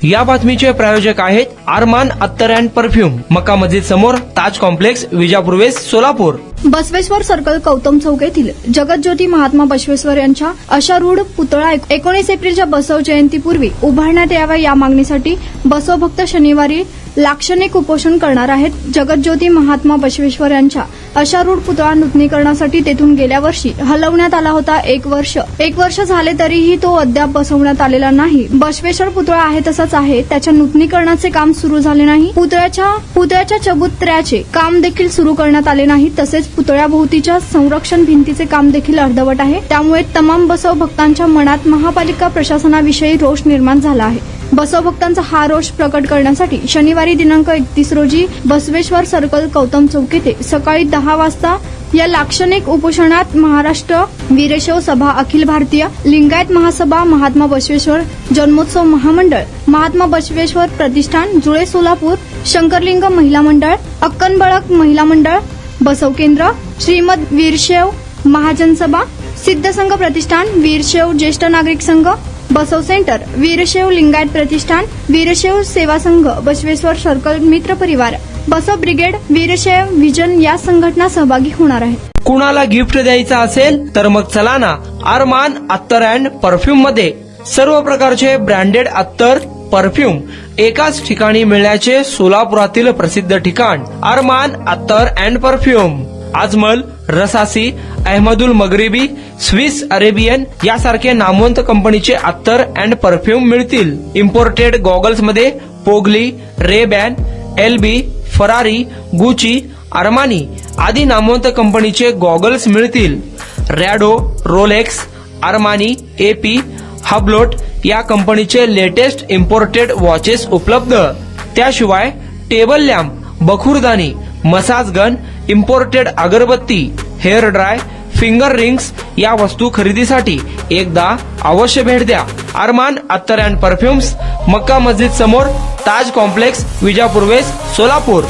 या बातमीचे प्रायोजक आहेत अरमान अत्तर अँड परफ्यूम, मक्का मस्जिद समोर, Taj complex, Vijapur west, Solapur. Basaveshwar circle कौतम चौक येथील जगज्योती महात्मा बसवेश्वर यांच्या अश्वारूढ पुतळा 19 एप्रिलच्या बसव जयंतीपूर्वी उभारण्यात यावा या मागणीसाठी बसव भक्त शनिवारी लाक्षणिक उपोषण करणार आहेत. जगज्योती महात्मा बसवेश्वर यांच्या अश्वारूढ पुतळा नूतनीकरणासाठी तेथून गेल्या वर्षी हलवण्यात आला होता. एक वर्ष झाले तरीही तो अद्याप बसवण्यात आलेला नाही. बसवेश्वर पुतळा आहे तसाच आहे, त्याच्या नूतनीकरणाचे काम सुरू झाले नाही. पुतळ्याच्या चबुतऱ्याचे काम देखील सुरू करण्यात आले नाही. तसेच पुतळ्याभोवतीच्या संरक्षण भिंतीचे काम देखील अर्धवट आहे. त्यामुळे तमाम बसव भक्तांच्या मनात महापालिका प्रशासनाविषयी रोष निर्माण झाला आहे. बसव भक्तांचा हा रोष प्रकट करण्यासाठी शनिवारी दिनांक 31 रोजी बसवेश्वर सर्कल कौतम चौक येथे सकाळी 10 वाजता या लाक्षणिक उपोषणात महाराष्ट्र वीरशैव सभा, अखिल भारतीय लिंगायत महासभा, महात्मा बसवेश्वर जन्मोत्सव महामंडळ, महात्मा बसवेश्वर प्रतिष्ठान, जुळे सोलापूर, शंकरलिंग महिला मंडळ, अक्कनबळक महिला मंडळ, बसव केंद्र, श्रीमद वीरशैव महाजन सभा, सिद्ध संघ प्रतिष्ठान, वीरशैव ज्येष्ठ नागरिक संघ, बसव सेंटर, वीरशैव लिंगायत प्रतिष्ठान, वीरशैव सेवा संघ, बसवेश्वर सर्कल मित्र परिवार, बसव ब्रिगेड, वीरशैव विजन या संघटना सहभागी होणार आहेत. कुणाला गिफ्ट द्यायचं असेल तर मग चला ना अरमान अत्तर अँड परफ्यूम मध्ये. सर्व प्रकारचे ब्रँडेड अत्तर, परफ्यूम एकाच ठिकाणी मिळण्याचे सोलापुरातील प्रसिद्ध ठिकाण Armaan Attar and perfume. Ajmal, Rasasi, Ahmed Al Maghribi, Swiss Arabian यासारखे नामवंत कंपनीचे अत्तर अँड परफ्यूम मिळतील. इम्पोर्टेड गॉगल्स मध्ये पोगली, Rayban, LB, Ferrari, Gucci, Armani आदी नामवंत कंपनीचे गॉगल्स मिळतील. Rado, Rolex, Armani, AP, Hublot या कंपनीचे लेटेस्ट इम्पोर्टेड वॉचेस उपलब्ध. त्याशिवाय टेबल लॅम्प, बखुरदानी, मसाज गन, इम्पोर्टेड अगरबत्ती, हेअर ड्राय, फिंगर रिंग्स या वस्तू खरेदीसाठी एकदा अवश्य भेट द्या. अरमान अत्तर अँड परफ्यूम्स, मक्का मस्जिद समोर, ताज कॉम्प्लेक्स, विजापूर वेस्ट, सोलापूर.